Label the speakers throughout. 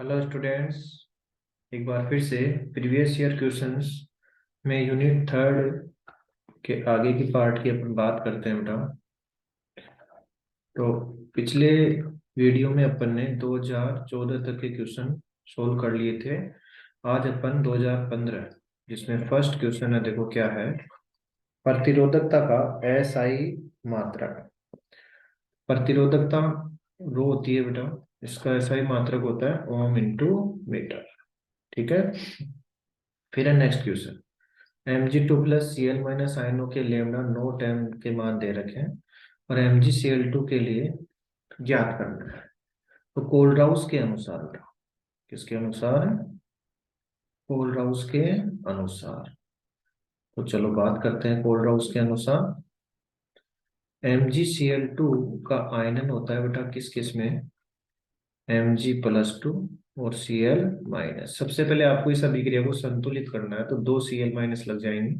Speaker 1: Hello students. एक बार फिर से प्रीवियस ईयर क्वेश्चंस में यूनिट थर्ड के आगे की पार्ट की अपन बात करते हैं बेटा। तो पिछले वीडियो में अपन ने 2014 तक के क्वेश्चन सोल्व कर लिए थे। आज अपन 2015 जिसमें फर्स्ट क्वेश्चन है, देखो क्या है। प्रतिरोधकता का एसआई मात्रक। प्रतिरोधकता रो होती है बेटा, इसका एसआई मात्रक होता है ओम इंटू मीटर। ठीक है। फिर है next question. Mg2 plus Cl minus आयनों के लेमडा नोट एम के मान दे रखे हैं और MgCl2 के लिए ज्ञात करना है। तो कोलराउस के अनुसार बेटा, किसके अनुसार है? कोलराउस के अनुसार। तो चलो बात करते हैं कोलराउस के अनुसार। MgCl2 का आयनन होता है बेटा किस किस में? Mg+2 और Cl माइनस। सबसे पहले आपको इस अभिक्रिया को संतुलित करना है, तो दो Cl माइनस लग जाएंगे।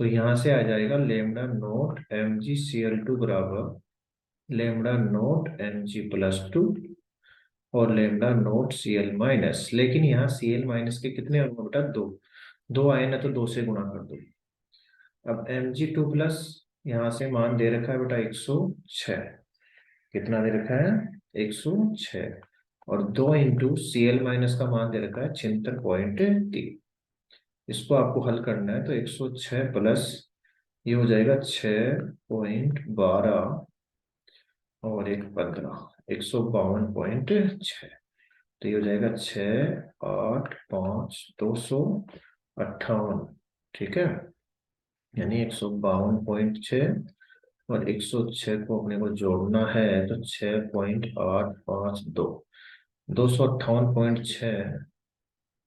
Speaker 1: तो यहां से आ जाएगा लेमडा नोट MgCl2 बराबर लेमडा नोट Mg+2 और लेमडा नोट Cl माइनस। लेकिन यहाँ Cl माइनस के कितने अणु हैं बेटा? दो। दो आए ना, तो दो से गुणा कर दो। अब Mg2 प्लस यहाँ से मान दे रखा है बेटा 106। कितना दे रखा है? 106। और दो इंटू Cl माइनस का मान दे रखा है 76.3। इसको आपको हल करना है, तो 106 प्लस ये हो जाएगा 6.12 और एक 15, 152.6। तो ये हो जाएगा 6, 8, 5, 258। ठीक है। यानी 152.6 और 106 को अपने को जोड़ना है, तो 6.852, 258.6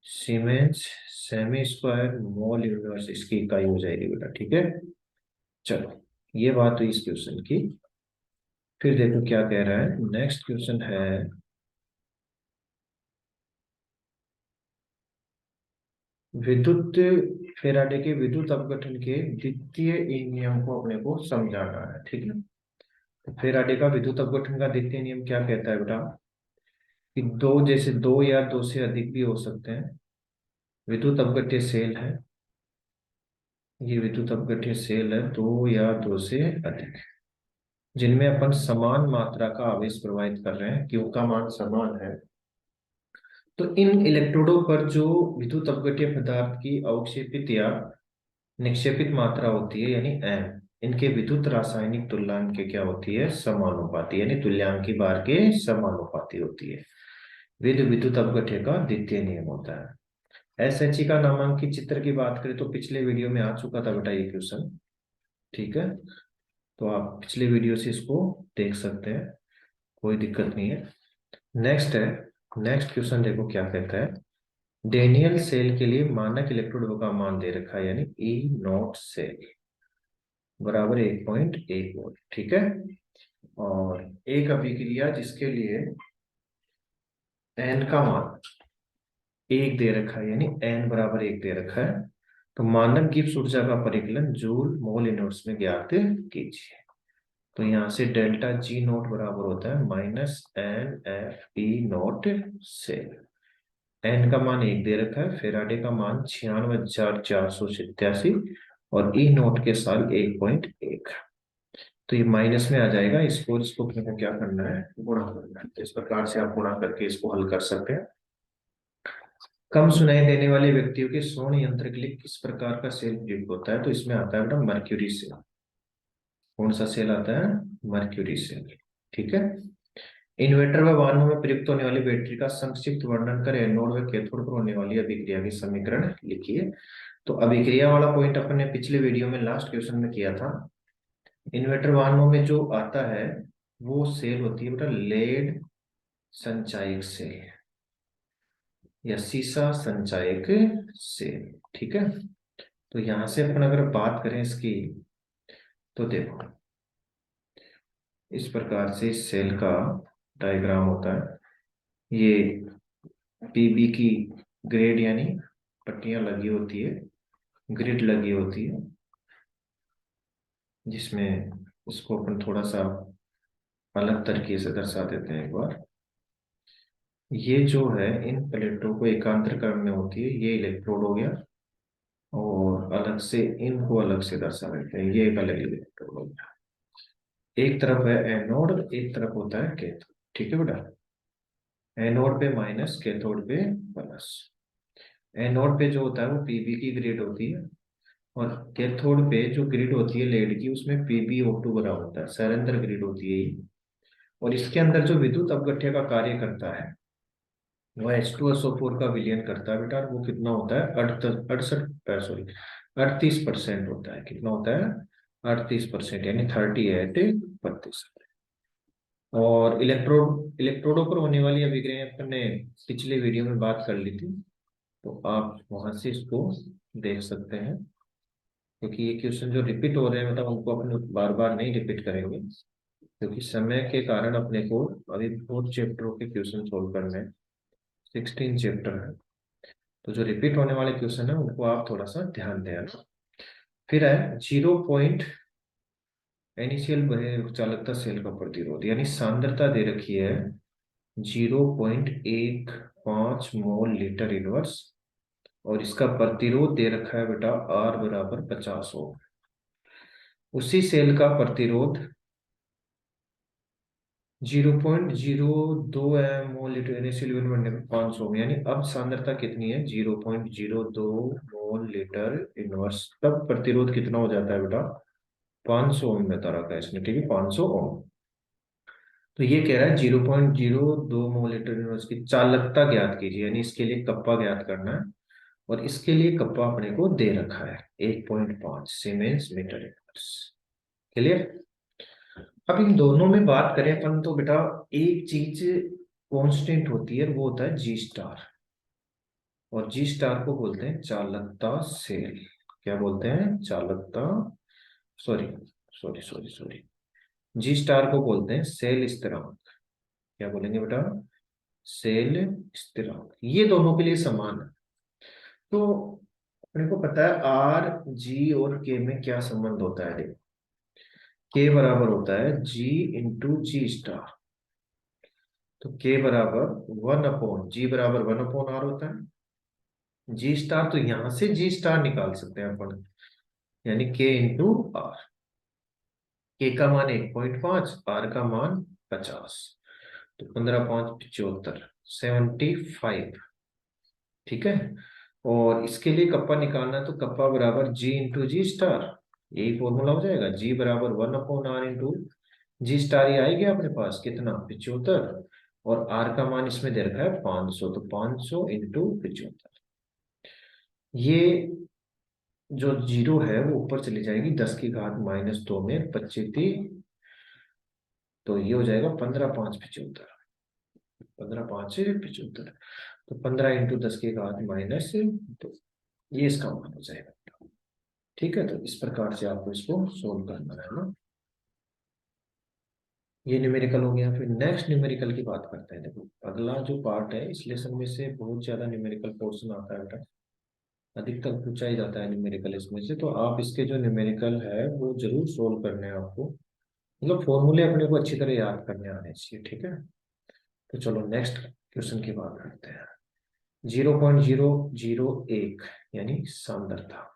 Speaker 1: siemens semi square mole universe इसकी इकाई हो जाएगी बेटा। ठीक है। चलो, ये बात हुई इस क्वेश्चन की। फिर देखो क्या कह रहा है। नेक्स्ट क्वेश्चन है विद्युत फेराडे के विद्युत अपघटन के द्वितीय नियम को अपने को समझाना है। ठीक है। तो फेराडे का विद्युत अपघटन का द्वितीय नियम क्या कहता है बेटा? कि दो, जैसे दो या दो से अधिक भी हो सकते हैं, विद्युत अपघट्य सेल है। ये विद्युत अपघट्य सेल है, दो या दो से अधिक, जिनमें अपन समान मात्रा का आवेश प्रवाहित कर रहे हैं, Q का मान समान है। तो इन इलेक्ट्रोडों पर जो विद्युत अपघट्य पदार्थ की अवक्षेपित या निक्षेपित मात्रा होती है, यानी एम, इनके विद्युत रासायनिक तुल्यांक के क्या होती है? समानुपाती, यानी तुल्यांकी बार के समानुपाती होती है। विद्युत अपघट्य का द्वितीय नियम होता है। एसएचई का नामांकित चित्र की बात करें तो पिछले वीडियो में आ चुका था बेटा ये क्वेश्चन। ठीक है। तो आप पिछले वीडियो से इसको देख सकते हैं, कोई दिक्कत नहीं है। नेक्स्ट है। नेक्स्ट क्वेश्चन देखो क्या कहता है। डेनियल सेल के लिए मानक इलेक्ट्रोड का मान दे रखा है, यानी ई नॉट सेल बराबर 1.1 वोल्ट। ठीक है। और एक अभिक्रिया जिसके लिए एन का मान एक दे रखा है, यानी एन बराबर एक दे रखा है। तो मानक गिब्स ऊर्जा का परिकलन जूल मोल इनवर्स में ज्ञात कीजिए। तो यहाँ से डेल्टा जी नोट बराबर होता है -NF_E0 सेल। एन का मान एक दे रखा है, फेराडे का मान 96,487 और ई नोट के साल 1.1। तो ये माइनस में आ जाएगा। इसको अपने को क्या करना है? गुणा करना है। तो इस प्रकार से आप गुणा करके इसको हल कर सकते हैं। कम सुनाई देने वाले व्यक्तियों के श्रवण यंत्र के लिए किस प्रकार का सेल प्रयुक्त होता है? तो इसमें आता है बेटा मर्क्यूरी सेल। कौन सा सेल आता है? Mercury cell. ठीक है। इन्वर्टर व वाहनों में प्रयुक्त होने वाली बैटरी का संक्षिप्त वर्णन कर एनोड व कैथोड पर होने वाली अभिक्रिया की समीकरण लिखिए। तो अभिक्रिया वाला पॉइंट अपन ने पिछले वीडियो में लास्ट क्वेश्चन में किया था। इन्वर्टर वाहनों में जो आता है वो सेल होती है बेटा लेड संचायक सेल या सीसा संचायक सेल। ठीक है। तो यहां से अपन अगर बात करें इसकी, तो देखो इस प्रकार से इस सेल का डायग्राम होता है। ये पीबी की ग्रेड यानी पट्टियां लगी होती है, ग्रिड लगी होती है, जिसमें इसको अपन थोड़ा सा अलग तरीके से दर्शा देते हैं एक बार। ये जो है इन प्लेटों को एकांतर करने होती है, ये इलेक्ट्रोड हो गया, और अलग से इनको अलग से दर्शा देते हैं, ये एक अलग इलेक्ट्रोड हो गया। एक तरफ है एनोड, एक तरफ होता है कैथोड। ठीक है बेटा, एनोड पे माइनस, कैथोड पे प्लस। एनोड पे जो होता है वो पीबी की ग्रिड होती है, और कैथोड पे जो ग्रिड होती है लेड की, उसमें पीबीओ2 भरा होता है, सरेंद्र ग्रिड होती है ये। और इसके अंदर जो विद्युत अपघट्य का कार्य करता है वो H2SO4 का विलयन करता है बेटा, और वो कितना होता है, 38% होता है। कितना होता है, 38%, यानी 38%। और इलेक्ट्रोडों पर होने वाली अभिक्रिया अपन ने पिछले वीडियो में बात कर ली थी, तो आप वहां से इसको देख सकते हैं, क्योंकि ये क्वेश्चन जो रिपीट हो रहे हैं मतलब उनको अपन बार बार नहीं रिपीट करेंगे, क्योंकि समय के कारण अपने को अभी 4 चैप्टरों के क्वेश्चन सोल्व करने हैं। 16 चैप्टर है, तो जो रिपीट होने वाले क्वेश्चन है उनको आप थोड़ा सा ध्यान दें। फिर है 0 पॉइंट इनिशियल चालकता सेल का प्रतिरोध, यानी सांद्रता दे रखी है 0.15 मोल लीटर इनवर्स, और इसका प्रतिरोध दे रखा है बेटा R बराबर 50 ओम। उसी सेल का प्रतिरोध 0.02 मोल लीटर इनिशियल बनने पर 500 ओम, यानी अब सांद्रता कितनी है, 0.02 मोल लीटर इनवर्स, तब प्रतिरोध कितना हो जाता है बेटा, 500 ओम में तरह का इसने, ठीक है, 500 ओम। तो ये कह रहा है 0.02 मोल लीटर की चालकता ज्ञात कीजिए, यानी इसके लिए कप्पा ज्ञात करना है, और इसके लिए कप्पा अपने को दे रखा है 1.5 सीमेंस मीटर इनवर्स। क्लियर। अब इन दोनों में बात करें अपन तो बेटा एक चीज कांस्टेंट होती है, वो होता है जी स्टार, और जी स्टार को बोलते हैं चालकता सेल। क्या बोलते हैं, चालकता, सॉरी सॉरी सॉरी सॉरी, जी स्टार को बोलते हैं सेल स्थिरांक। क्या बोलेंगे बेटा, सेल स्थिरांक। ये दोनों के लिए समान है। तो अपने को पता है आर जी और के में क्या संबंध होता है, देखो के बराबर होता है जी इंटू जी स्टार। तो के बराबर 1 अपॉन जी बराबर 1 अपॉन आर होता है। जी स्टार तो यहां से जी स्टार निकाल सकते हैं अपन, यानी के इंटू आर। के का मान 1.5, आर का मान 50, तो 15×5 = 75, 75। ठीक है, और इसके लिए कप्पा निकालना है, तो कप्पा बराबर जी इंटू जी स्टार, यही फॉर्मूला हो जाएगा। जी बराबर 1 upon R into G star, ये आएगा अपने पास कितना, 75, और आर का मान इसमें दे रखा है 500, तो 500 इंटू 75। ये जो जीरो है वो ऊपर चली जाएगी, 10⁻⁻2 में 25, तो ये हो जाएगा 15×5 = 75, 15×5 = 75, तो 15 × 10⁻⁻2, ये इसका मान हो जाएगा। ठीक है, तो इस प्रकार से आपको इसको सोल्व करना है ना। ये न्यूमेरिकल हो गया। फिर नेक्स्ट न्यूमेरिकल की बात करते हैं। देखो अगला जो पार्ट है इस लेसन में से बहुत ज्यादा न्यूमेरिकल पोर्शन आता है बेटा, अधिकतर पूछा ही जाता है न्यूमेरिकल इसमें से, तो आप इसके जो न्यूमेरिकल है वो जरूर सोल्व करने हैं आपको, मतलब फॉर्मूले अपने को अच्छी तरह याद करने आने चाहिए। ठीक है, तो चलो नेक्स्ट क्वेश्चन की बात करते हैं। 0.001 यानी सांद्रता,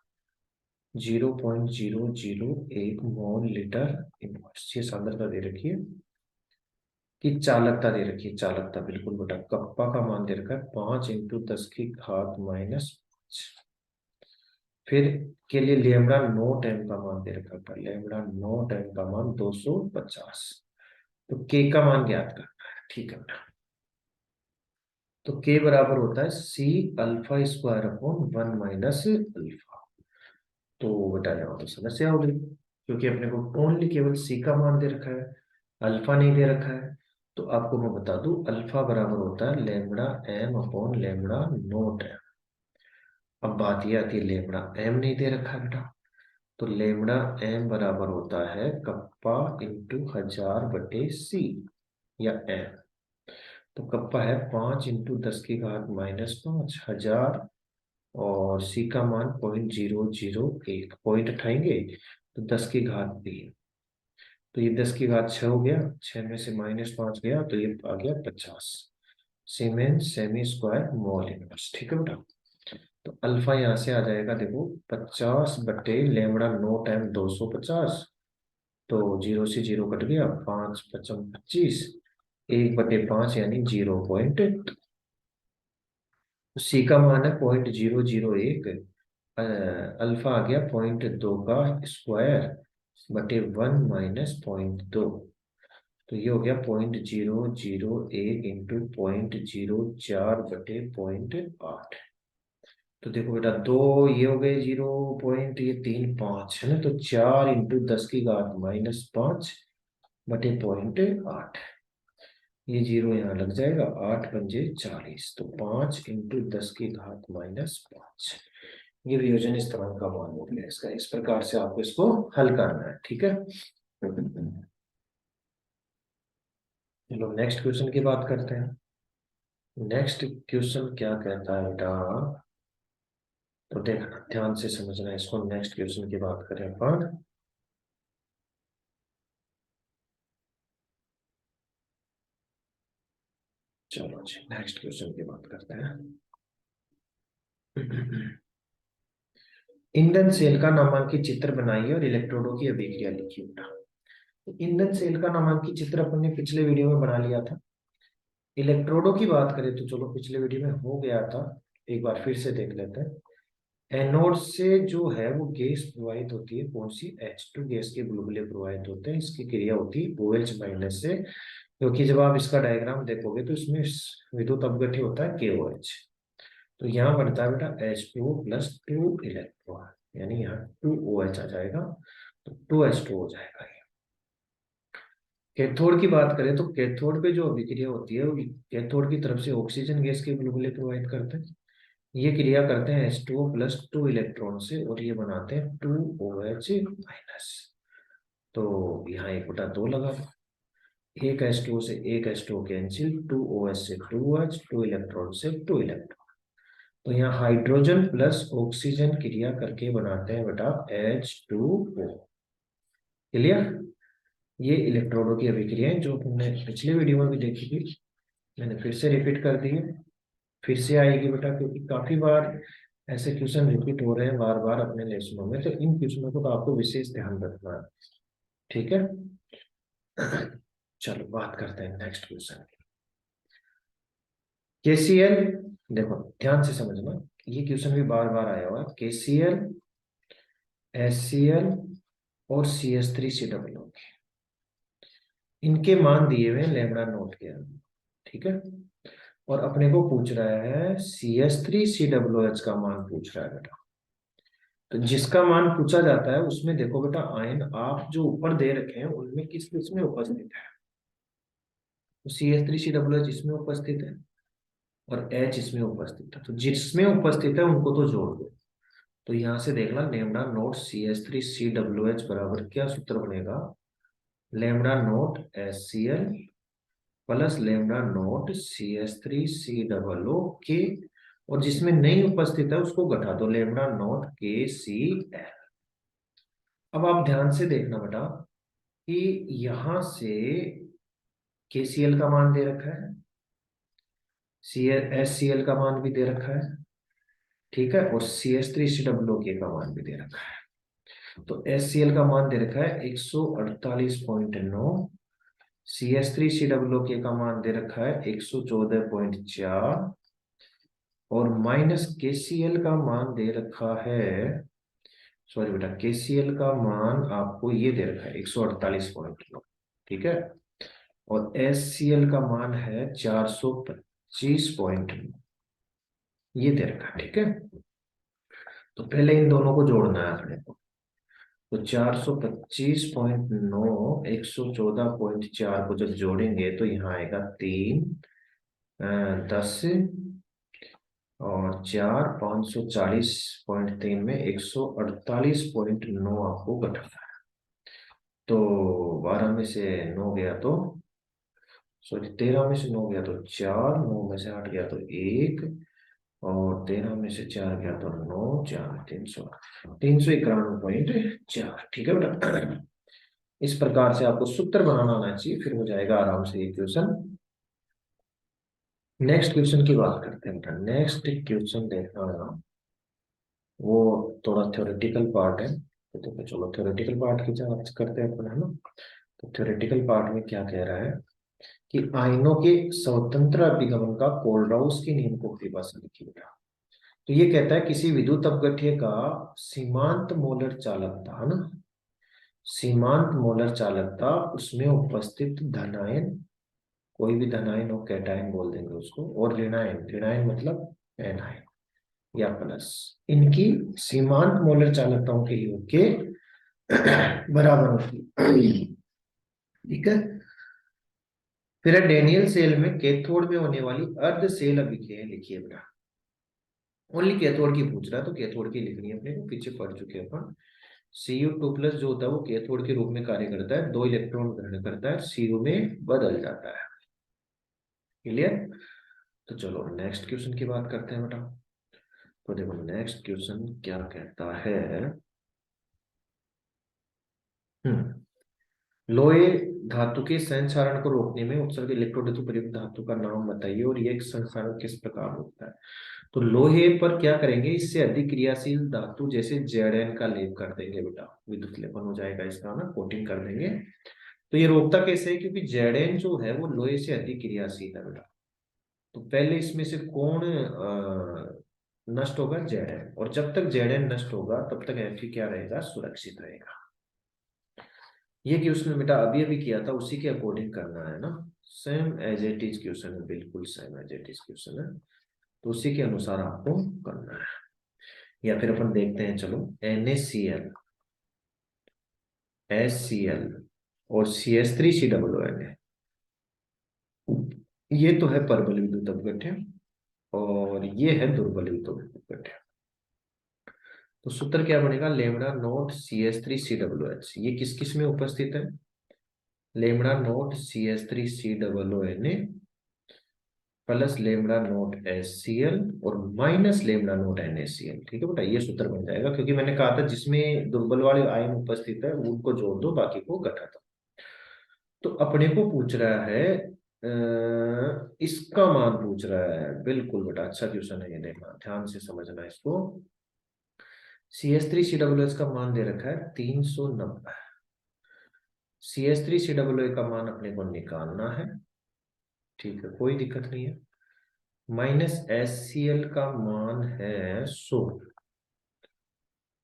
Speaker 1: 0.001 मोल लीटर इनवर्स, ये सांद्रता दे रखी है। कि चालकता दे रखी है, चालकता बिल्कुल बेटा, कप्पा का मान दे रखा है 5 × 10⁻⁻5। फिर के लिए लेमड़ा नोट एम का मान दे रखा है, लेमड़ा नोट एम का मान 250, तो के का मान ज्ञात करना है। ठीक है बेटा, तो के बराबर होता है C α² / 1 - अल्फा। तो बेटा यहाँ तो समस्या हो गई, क्योंकि अपने को ओनली केवल सी का मान दे रखा है, अल्फा नहीं दे रखा है। तो आपको मैं बता दूं अल्फा बराबर होता है lambda M upon lambda naught M. अब बात ये आती है लेमड़ा एम नहीं दे रखा है बेटा, तो लेमड़ा एम बराबर होता है कप्पा इंटू 1000/c, या एम। तो कप्पा है 5 × 10⁻⁻5, 1000, और सी का मान 0.001, पॉइंट उठाएंगे तो 10⁻3, तो ये 10⁻6 हो गया, 6 में से -5 गया तो ये आ गया 50। Siemens semi square mole inverse, ठीक है बेटा। तो अल्फा यहाँ से आ जाएगा, देखो 50/λ0 टाइम 250, तो 0 से 0 कट गया, 5×5 = 25, 1/5 यानी 0.2। सी का मान है 0.001, अल्फा आ गया 0.2 का स्क्वायर बटे 1 - 0.2, तो ये हो गया 0.001 इंटू 0.04/0.8। तो देखो बेटा, दो ये हो गए 0. ये 3 5 है ना, तो 4 × 10⁻⁵ ये जीरो यहाँ लग जाएगा, 8×5 = 40, तो 5 × 10⁻⁻5। ये वियोजन स्थिरांक का मान हो गया इसका। इस प्रकार से आपको इसको हल करना है, ठीक है। चलो नेक्स्ट क्वेश्चन की बात करते हैं। नेक्स्ट क्वेश्चन क्या कहता है बेटा, तो देखना ध्यान से समझना इसको। नेक्स्ट क्वेश्चन की बात करें अपन, चलो जी नेक्स्ट क्वेश्चन की बात करते हैं। ईंधन सेल का नामांकित चित्र बनाइए और इलेक्ट्रोडों की अभिक्रिया लिखिए बेटा। तो ईंधन सेल का नामांकित चित्र अपन ने पिछले वीडियो में बना लिया था। इलेक्ट्रोडों की बात करें तो चलो पिछले वीडियो में हो गया था, एक बार फिर से देख लेते हैं। एनोड से जो है वो गैस प्रवाहित होती है, कौन सी, H2 गैस के बुलबुले प्रवाहित होते हैं। इसकी क्रिया होती है OH- से, क्योंकि जब आप इसका डायग्राम देखोगे तो इसमें विद्युत अपघट्य होता है KOH। तो यहाँ बनता है बेटा H2O + 2 इलेक्ट्रॉन, यानी यहाँ 2OH आ जाएगा, तो 2H2 हो जाएगा। कैथोड की बात करें तो कैथोड पे जो अभिक्रिया होती है वो कैथोड की तरफ से ऑक्सीजन गैस के बुलबुले प्रवाहित करते हैं। ये क्रिया करते हैं H2O + 2 इलेक्ट्रॉन से, और ये बनाते हैं 2OH-। तो यहाँ 1/2 लगा, एक H2O से एक H2O कैंसिल, 2OH से 2OH, 2 इलेक्ट्रॉन से 2 इलेक्ट्रॉन। तो यहाँ हाइड्रोजन प्लस ऑक्सीजन क्रिया करके बनाते हैं बेटा H2O। क्लियर। ये इलेक्ट्रोडों की अभिक्रियाएं जो हमने पिछले वीडियो में भी देखी थी, मैंने फिर से रिपीट कर दी है, फिर से आएगी बेटा, क्योंकि काफी बार ऐसे क्वेश्चन रिपीट हो रहे हैं बार बार अपने लेसनों में, तो इन क्वेश्चनों को तो आपको विशेष ध्यान रखना है, ठीक है। चलो बात करते हैं नेक्स्ट क्वेश्चन। KCl, देखो ध्यान से समझना, ये क्वेश्चन भी बार बार आया हुआ है। KCl, HCl और CH3COO, इनके मान दिए हुए लैम्डा नोट के अंदर, ठीक है। और अपने को पूछ रहा है CH3COOH का मान पूछ रहा है बेटा। तो जिसका मान पूछा जाता है उसमें देखो बेटा, आयन आप जो ऊपर दे रखे हैं उनमें किस किस में उपस्थित है। तो CH3COOH इसमें उपस्थित है और H इसमें उपस्थित है, तो जिसमें उपस्थित है उनको तो जोड़ दो। तो यहां से देखना, लैम्डा नोट CH3COOH बराबर क्या सूत्र बनेगा, lambda note HCl plus lambda note CH3COO के, और जिसमें नहीं उपस्थित है उसको घटा दो, लैम्डा नोट KCl। अब आप ध्यान से देखना बेटा कि यहां से KCl का मान दे रखा है, HCl का मान भी दे रखा है, ठीक है, और CH3COO का मान भी दे रखा है। तो HCl का मान दे रखा है 148.9, CH3COO का मान दे रखा है 114.4, और माइनस KCl का मान दे रखा है, सॉरी बेटा, KCl का मान आपको ये दे रखा है 148.9, ठीक है, और HCl का मान है 425.9, ये दे रखा है, ठीक है। तो पहले इन दोनों को जोड़ना है अपने को। तो 425.9 114.4 को जब जोड़ेंगे तो यहाँ आएगा 3 10 और 4 540.3 में 148.9 आपको घटाना है। तो 12 में से 9 गया तो, सॉरी 13 में से 9 गया तो 4, 9 में से 8 गया तो 1, और 13 में से 4 गया तो 9, 4 391.4, ठीक है बेटा। इस प्रकार से आपको सूत्र बनाना आना चाहिए, फिर हो जाएगा आराम से ये क्वेश्चन। नेक्स्ट क्वेश्चन की बात करते हैं बेटा। नेक्स्ट क्वेश्चन देखना है, वो थोड़ा थ्योरेटिकल पार्ट है। तो देखो चलो थ्योरेटिकल पार्ट की जांच करते हैं अपन, है ना। तो थ्योरेटिकल पार्ट में क्या कह रहा है कि आयनों के स्वतंत्र अभिगमन का कोलराउस के नियम को परिभाषा लिखिए बेटा। तो ये कहता है किसी विद्युत अपघट्य का सीमांत मोलर चालकता, है ना, सीमांत मोलर चालकता, उसमें उपस्थित धनायन, कोई भी धनायन हो, कैटायन बोल देंगे उसको, और ऋणायन, ऋणायन मतलब एनायन या प्लस, इनकी सीमांत मोलर चालकताओं के योग के बराबर होती है। ठीक है। फिर है डेनियल सेल में कैथोड में होने वाली अर्ध सेल अभिक्रिया लिखिए बेटा। ओनली कैथोड की पूछ रहा है, तो कैथोड की लिखनी है अपने को, पीछे पढ़ चुके हैं अपन। Cu2 प्लस जो होता है वो कैथोड के रूप में कार्य करता है, 2 इलेक्ट्रॉन ग्रहण करता है, Cu में बदल जाता है। क्लियर। तो चलो नेक्स्ट क्वेश्चन की बात करते हैं बेटा। तो देखो नेक्स्ट क्वेश्चन क्या कहता है। हम्म लोहे धातु के संचारण को रोकने में उत्सर्ग इलेक्ट्रोड प्रयुक्त धातु का नाम बताइए और ये संचारण किस प्रकार होता है। तो लोहे पर क्या करेंगे, इससे अधिक क्रियाशील धातु जैसे जेडन का लेप कर देंगे बेटा, विद्युत लेपन हो जाएगा इसका ना, कोटिंग कर देंगे। तो ये रोकता कैसे है, क्योंकि जेडन जो है वो लोहे से अधिक क्रियाशील है बेटा। तो पहले इसमें से कौन नष्ट होगा, जेडन, और जब तक जेडन नष्ट होगा तब तक Fe क्या रहेगा, सुरक्षित रहेगा। ये क्वेश्चन बेटा अभी अभी किया था, उसी के अकॉर्डिंग करना है ना, same as it is question है, बिल्कुल same as it is question है। तो उसी के अनुसार आपको करना है। या फिर अपन देखते हैं चलो, NaCl, HCl और CH3COONA, ये तो है प्रबल विद्युत अपघट्य और ये है दुर्बल विद्युत अपघट्य। तो सूत्र क्या बनेगा, लेमडा नोट CH3COOH, ये किस किस में उपस्थित है, lambda note CH3COONA plus lambda note HCl और माइनस लेमडा नोट NaCl। ठीक है बेटा, ये सूत्र बन जाएगा, क्योंकि मैंने कहा था जिसमें दुर्बल वाले आयन उपस्थित है उनको जोड़ दो, बाकी को घटा दो। तो अपने को पूछ रहा है इसका मान पूछ रहा है, बिल्कुल बेटा अच्छा क्वेश्चन है ये, देखना ध्यान से समझना इसको। CH3COOH का मान दे रखा है 390, CH3COOH का मान अपने को निकालना है। ठीक है, कोई दिक्कत नहीं है। माइनस HCl का मान है 100।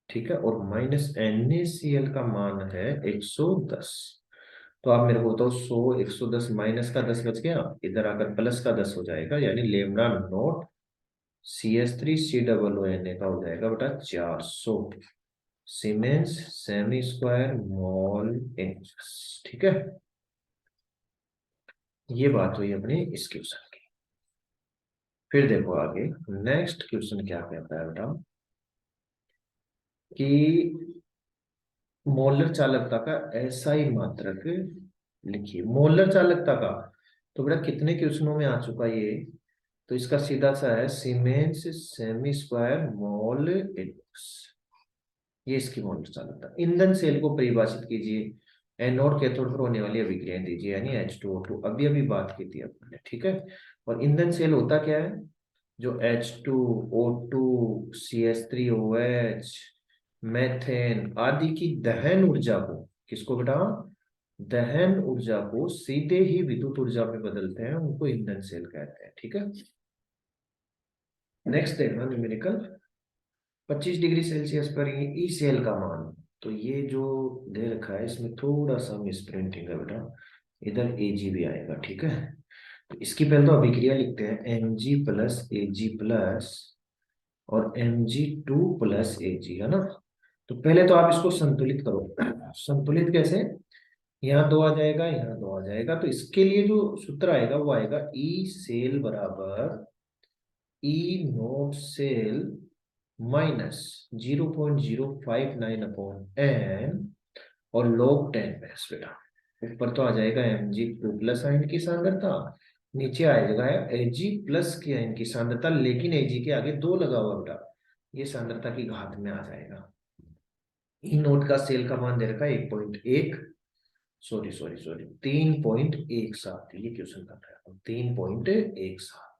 Speaker 1: ठीक है, और माइनस NaCl का मान है 110। तो आप मेरे को बताओ, 100 110 माइनस का 10 बच गया, इधर आकर प्लस का 10 हो जाएगा, यानी लेमडा नोट CH3COONA का हो जाएगा बेटा 400 siemens semi square mole inch. ठीक है, ये बात हुई अपनी इस क्वेश्चन की। फिर देखो आगे नेक्स्ट क्वेश्चन क्या कहता है बेटा कि मोलर चालकता का एसआई मात्रक लिखिए। मोलर चालकता का तो बेटा कितने क्वेश्चनों में आ चुका ये, तो इसका सीधा सा है siemens semi square mole inverse, ये इसकी मोलर चालकता। ईंधन सेल को परिभाषित कीजिए, एनोड कैथोड पर होने वाली अभिक्रियाएं दीजिए, यानी H2O2, अभी अभी बात की थी अपने। ठीक है, और ईंधन सेल होता क्या है, जो H2O2 CH3OH मेथेन आदि की दहन ऊर्जा को, किसको बेटा, दहन ऊर्जा को सीधे ही विद्युत ऊर्जा में बदलते हैं, उनको ईंधन सेल कहते हैं। ठीक है, नेक्स्ट देखना न्यूमेरिकल 25 डिग्री सेल्सियस पर ये ई सेल का मान। तो ये जो दे रखा है इसमें थोड़ा सा मिस प्रिंटिंग है बेटा, इधर एजी भी आएगा। ठीक है, तो इसकी पहले तो अभिक्रिया लिखते हैं, Mg प्लस Ag प्लस और Mg2 प्लस Ag, है ना। तो पहले तो आप इसको संतुलित करो। संतुलित कैसे, यहाँ दो आ जाएगा, यहाँ दो आ जाएगा, तो इसके लिए जो सूत्र आएगा वो आएगा ई सेल बराबर E naught cell minus 0.059 upon n और log 10 बेस बेटा। ऊपर तो आ जाएगा Mg2 प्लस आयन की सांद्रता, नीचे आ जाएगा Ag प्लस की आयन की सांद्रता, लेकिन Ag के आगे दो लगा हुआ बेटा, ये सांद्रता की घात में आ जाएगा। ई नोट का सेल का मान दे रखा है 1.1, सॉरी सॉरी सॉरी 3.17, ये क्वेश्चन कर रहा है 3.17।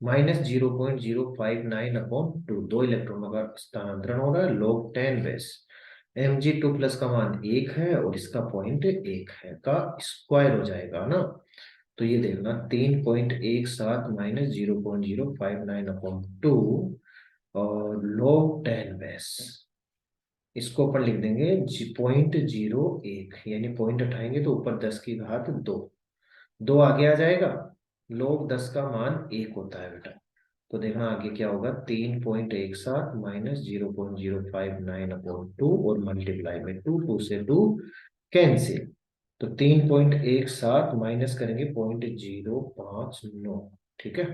Speaker 1: -0.059/2, 2 इलेक्ट्रॉनों का स्थानांतरण हो रहा है, log 10 बेस। Mg2+ का मान 1 है और इसका पॉइंट 1 है का स्क्वायर हो जाएगा ना। तो ये देखना 3.17 -0.059/2 और log 10 बेस, इसको अपन लिख देंगे 0.01, यानी पॉइंट उठाएंगे तो ऊपर 10⁻², 2 आगे आ जाएगा। log 10 का मान 1 होता है बेटा, तो देखना आगे क्या होगा, 3.17 -0.059/2 और मल्टीप्लाई में 2, 2 से 2 कैंसिल, तो 3.17 माइनस करेंगे 0.059, ठीक है।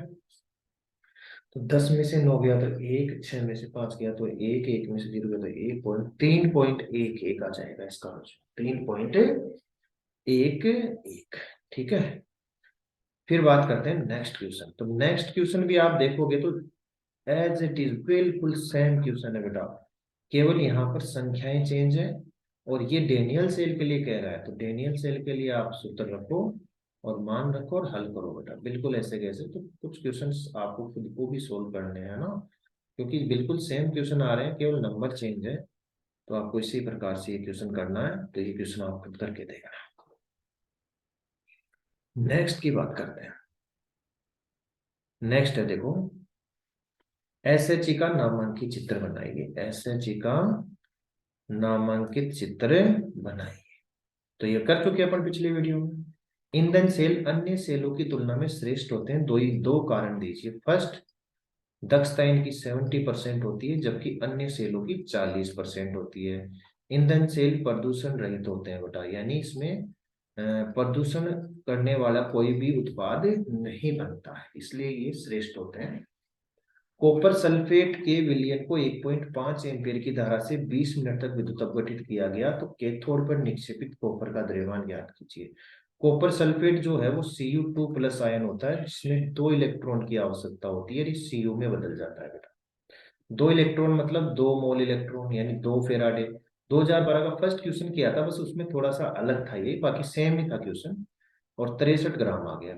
Speaker 1: तो 10 में से 9 गया तो 1, 6 में से 5 गया तो 1, 1 में से 0 गया तो 3.11 आ जाएगा इसका आंसर, 3.11, ठीक है। फिर बात करते हैं नेक्स्ट क्वेश्चन। तो नेक्स्ट क्वेश्चन भी आप देखोगे तो एज इट इज बिल्कुल सेम क्वेश्चन है बेटा, केवल यहाँ पर संख्याएं चेंज है। और ये डेनियल सेल के लिए कह रहा है, तो डेनियल सेल के लिए आप सूत्र रखो और मान रखो और हल करो बेटा, बिल्कुल ऐसे कैसे। तो कुछ क्वेश्चंस आपको खुद को भी सोल्व करने हैं ना, क्योंकि बिल्कुल सेम क्वेश्चन आ रहे हैं, केवल नंबर चेंज है। तो आपको इसी प्रकार से ये क्वेश्चन करना है, तो ये क्वेश्चन आप खुद करके देखना। नेक्स्ट की बात करते हैं। नेक्स्ट है देखो, एसएचई का नामांकित चित्र बनाइए, एसएचई का नामांकित चित्र बनाइए। तो ये कर चुके अपन पिछली वीडियो में। ईंधन सेल अन्य सेलों की तुलना में श्रेष्ठ होते हैं, दो कारण दीजिए। फर्स्ट, दक्षता इनकी 70% होती है जबकि अन्य सेलों की 40% होती है। ईंधन सेल प्रदूषण रहित होते हैं बेटा, यानी इसमें प्रदूषण करने वाला कोई भी उत्पाद नहीं बनता है, इसलिए ये श्रेष्ठ होते हैं। कॉपर सल्फेट के विलयन को 1.5 एम्पीयर की धारा से 20 मिनट तक विद्युत अपघटित किया गया, तो कैथोड पर निक्षेपित कॉपर का द्रव्यमान ज्ञात कीजिए। कॉपर सल्फेट जो है वो Cu2+ आयन होता है, जिसमें 2 इलेक्ट्रॉन की आवश्यकता होती है, और ये Cu में बदल जाता है बेटा। 2 इलेक्ट्रॉन मतलब 2 मोल इलेक्ट्रॉन, यानी 2 फेराडे। 2012 का फर्स्ट क्वेश्चन किया था, बस उसमें थोड़ा सा अलग था, ये बाकी सेम ही था क्वेश्चन, और 63 ग्राम आ गया।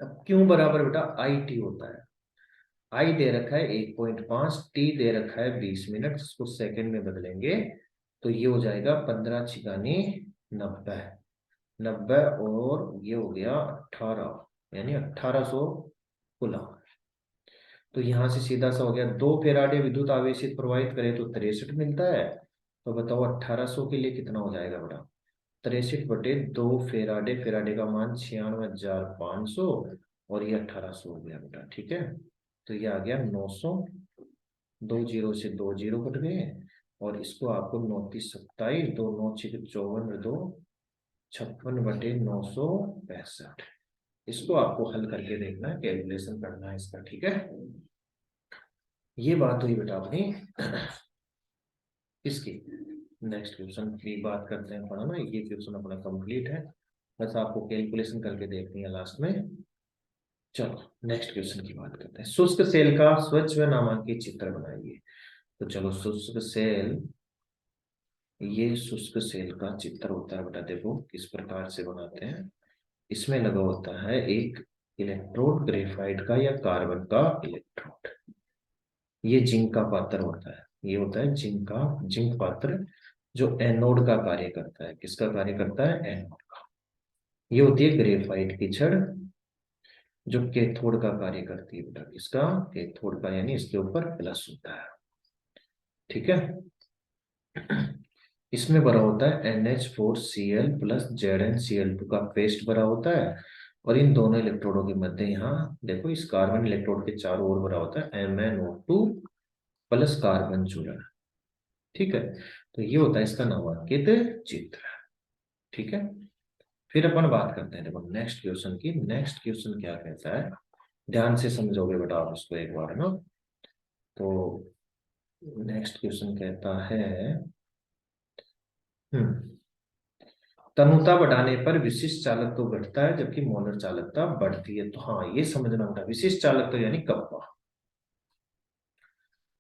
Speaker 1: अब क्यों बराबर बेटा, IT होता है। आई दे रखा है 1.5, टी दे रखा है 20 मिनट, इसको सेकंड में बदलेंगे तो ये हो जाएगा 15 छिकानी 90, 90 और ये हो गया 18, यानी 1800 कूलम। तो यहां से सीधा सा हो गया, 2 फेराडे विद्युत आवेशित प्रवाहित करे तो 63 मिलता है। तो बताओ 1800 के लिए कितना हो जाएगा बेटा, 63/2 फेराडे, फेराडे का मान 96,500 और ये 1800 हो गया बेटा, ठीक है। तो ये आ गया 900, 2 जीरो से 2 जीरो कट गए, और इसको आपको 2927, 2 9 6 54, 2 56/965, इसको आपको हल करके देखना है, कैलकुलेशन करना है इसका, ठीक है। ये बात हुई बेटा अपनी इसकी। नेक्स्ट क्वेश्चन की बात करते हैं अपना ना, ये क्वेश्चन अपना कंप्लीट है, बस आपको कैलकुलेशन करके देखनी है लास्ट में। चलो नेक्स्ट क्वेश्चन की बात करते हैं। शुष्क सेल का स्वच्छ व नामांकित चित्र बनाइए। तो चलो शुष्क सेल, ये शुष्क सेल का चित्र होता है बेटा, देखो किस प्रकार से बनाते हैं। इसमें लगा होता है एक इलेक्ट्रोड, ग्रेफाइट का या कार्बन का इलेक्ट्रोड। ये जिंक का पात्र होता है, ये होता है जिंक पात्र, जो एनोड का कार्य करता है। किसका कार्य करता है, एनोड का। ये होती है ग्रेफाइट की छड़, जो कैथोड का कार्य करती है बेटा। किसका, कैथोड का, यानी इसके ऊपर प्लस होता है, ठीक है। इसमें भरा होता है NH4Cl प्लस ZnCl2 का पेस्ट भरा होता है, और इन दोनों इलेक्ट्रोडों के मध्य यहाँ देखो, इस कार्बन इलेक्ट्रोड के चारों ओर भरा होता है MnO2 प्लस कार्बन जुड़ा, ठीक है। तो ये होता है इसका नामांकित चित्र, ठीक है। फिर अपन बात करते हैं देखो नेक्स्ट क्वेश्चन की। नेक्स्ट क्वेश्चन क्या कहता है, ध्यान से समझोगे बेटा आप उसको एक बार ना। तो नेक्स्ट क्वेश्चन कहता है, तनुता बढ़ाने पर विशिष्ट चालकत्व घटता है जबकि मोलर चालकता बढ़ती है। तो हाँ, ये समझना होता है, विशिष्ट चालकत्व यानी कप्पा।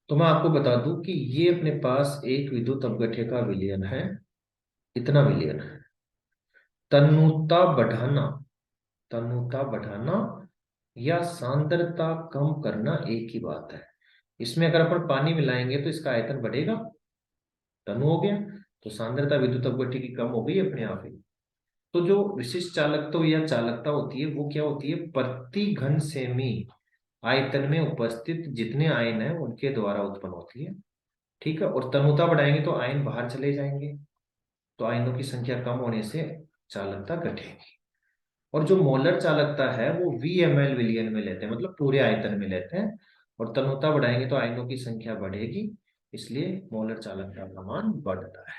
Speaker 1: तो मैं आपको बता दूं कि ये अपने पास एक विद्युत अपघट्य का विलयन है, इतना विलयन है। तनुता बढ़ाना, तनुता बढ़ाना या सांद्रता कम करना एक ही बात है। इसमें अगर अपन पानी मिलाएंगे तो इसका आयतन बढ़ेगा, तनु हो गया, तो सांद्रता विद्युत अपघट्य की कम हो गई अपने आप ही। तो जो विशिष्ट चालकता या चालकता होती है वो क्या होती है, प्रति घन सेमी आयतन में उपस्थित जितने आयन है उनके द्वारा उत्पन्न होती है। ठीक है, और तनुता बढ़ाएंगे तो आयन बाहर चले जाएंगे, तो आयनों की संख्या कम होने से चालकता घटेगी। और जो मोलर चालकता है वो VmL विलियन में लेते हैं, मतलब पूरे आयतन में लेते हैं, और तनुता बढ़ाएंगे तो आयनों की संख्या बढ़ेगी, इसलिए मोलर चालकता का मान बढ़ता है।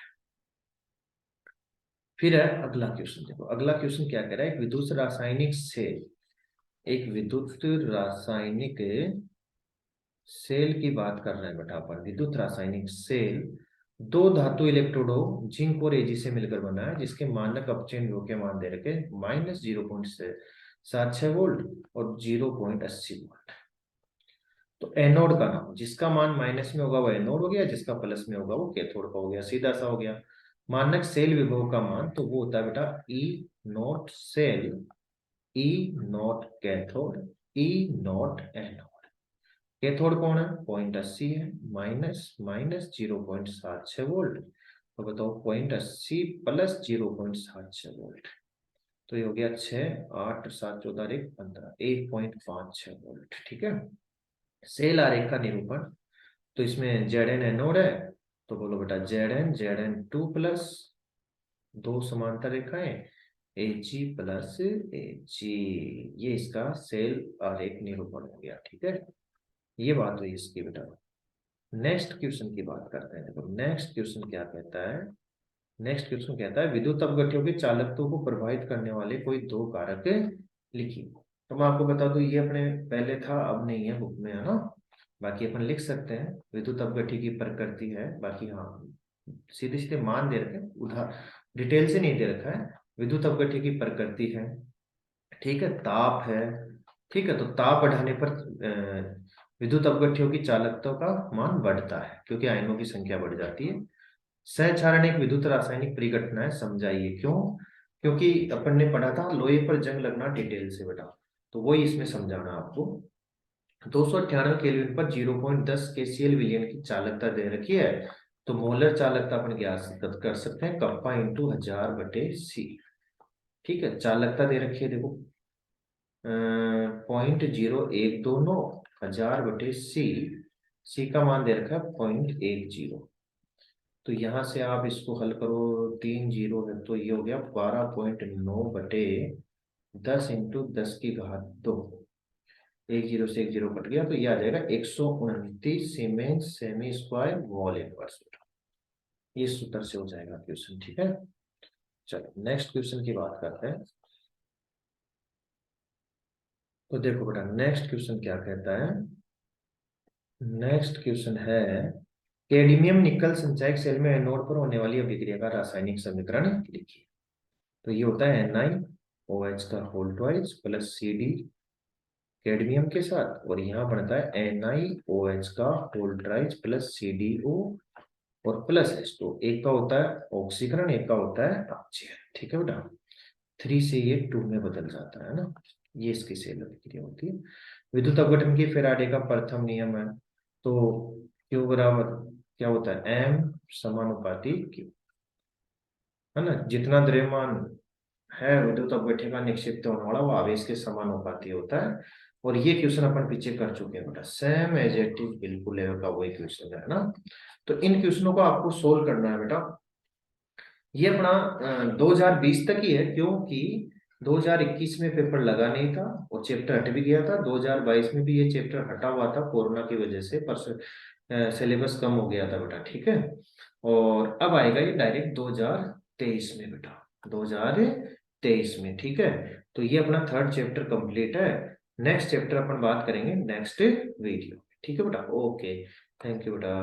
Speaker 1: फिर है अगला क्वेश्चन, देखो अगला क्वेश्चन क्या कह रहा है, एक विद्युत रासायनिक सेल, एक विद्युत रासायनिक सेल की बात कर रहे हैं बेटा अपन। विद्युत रासायनिक सेल दो धातु इलेक्ट्रोडों जिंक और एजी से मिलकर बना है, जिसके मानक अपचयन विभव के मान दे रखे -0.76 वोल्ट और 0.80 वोल्ट। तो एनोड का नाम, जिसका मान माइनस में होगा वो एनोड हो गया, जिसका प्लस में होगा वो कैथोड का हो गया, सीधा सा हो गया। मानक सेल विभव का मान तो वो होता है बेटा E naught cell, E naught cathode, E naught anode. Cathode कौन है, 0.80 है, माइनस माइनस 0.76 वोल्ट, तो बताओ 0.80 प्लस 0.76 वोल्ट, तो ये हो गया 6, 8, 7, 14, 1, 15, 1.56 वोल्ट। ठीक है, सेल आरेख का निरूपण, तो इसमें Zn एनोड है, तो बोलो बेटा Zn प्लस दो समांतर रेखाएं Ag प्लस Ag, ये इसका सेल आरेख निरूपण हो गया। ठीक है, ये बात हुई इसकी बेटा। नेक्स्ट क्वेश्चन की बात करते हैं। देखो नेक्स्ट क्वेश्चन क्या कहता है, नेक्स्ट क्वेश्चन कहता है विद्युत अपघट्यों के चालकत्व को प्रभावित करने वाले कोई दो कारक लिखिए। तो मैं आपको बता दूं ये अपने पहले था, अब नहीं है बुक में, है ना। बाकी अपन लिख सकते हैं, विद्युत अपघट्य की प्रकृति है, बाकी हाँ सीधे सीधे मान दे रखे हैं, उधार डिटेल से नहीं दे रखा है। विद्युत अपघट्य की प्रकृति है, ठीक है, ताप है, ठीक है, तो ताप बढ़ाने पर विद्युत अपघट्यों की चालकता का मान बढ़ता है क्योंकि आयनों की संख्या बढ़ जाती है। सहक्षारण एक विद्युत रासायनिक परिघटना है, समझाइए क्यों। क्योंकि अपन ने पढ़ा था लोहे पर जंग लगना डिटेल से बेटा, तो वही इसमें समझाना आपको। 298 केल्विन पर 0.10 KCl विलियन की चालकता दे रखी है, तो मोलर चालकता अपन ज्ञात कर सकते हैं कप्पा इंटू 1000/C। ठीक है, चालकता दे रखी है देखो 0.0129 1000/C, सी का मान दे रखा है 0.10, तो यहां से आप इसको हल करो, 3 0 है तो ये हो गया 12.9/10 इंटू 10⁻²। 1 0 से 1 0 कट गया, तो ये आ जाएगा 129 siemens semi square wall inverse. ये सूत्र से हो जाएगा क्वेश्चन। ठीक है, चलो नेक्स्ट क्वेश्चन की बात करते हैं। तो देखो बेटा नेक्स्ट क्वेश्चन क्या कहता है, नेक्स्ट क्वेश्चन है कैडमियम निकल संचयक सेल में एनोड पर होने वाली अभिक्रिया का रासायनिक समीकरण लिखिए। तो ये होता है NiOH का whole twice plus Cd cadmium के साथ, और यहाँ बनता है NiOH का होल ट्राइस प्लस CdO और प्लस H2। एक का होता है ऑक्सीकरण, एक का होता है अपचयन। ठीक है बेटा, 3 से ये 2 में बदल जाता है ना, ये इसकी सेल अभिक्रिया होती है। विद्युत अपघटन की फैराडे का प्रथम नियम है, तो Q बराबर क्या होता है, M समानुपाती Q, है ना। जितना द्रव्यमान है विद्युत अपघट्य का निक्षिप्त होने वाला वो आवेश के समानुपाती होता है। और ये क्वेश्चन अपन पीछे कर चुके हैं बेटा, सेम एज इट इज बिल्कुल लेवल का वही क्वेश्चन है ना। तो इन क्वेश्चनों को आपको सोल्व करना है बेटा। ये अपना 2020 तक ही है, क्योंकि 2021 में पेपर लगा नहीं था और चैप्टर हट भी गया था। 2022 में भी ये चैप्टर हटा हुआ था कोरोना की वजह से, पर सिलेबस कम हो गया था बेटा। ठीक है, और अब आएगा ये डायरेक्ट 2023 में बेटा, 2023 में। ठीक है, तो ये अपना थर्ड चैप्टर कंप्लीट है। नेक्स्ट चैप्टर अपन बात करेंगे नेक्स्ट वीडियो। ठीक है बेटा, ओके, थैंक यू बेटा।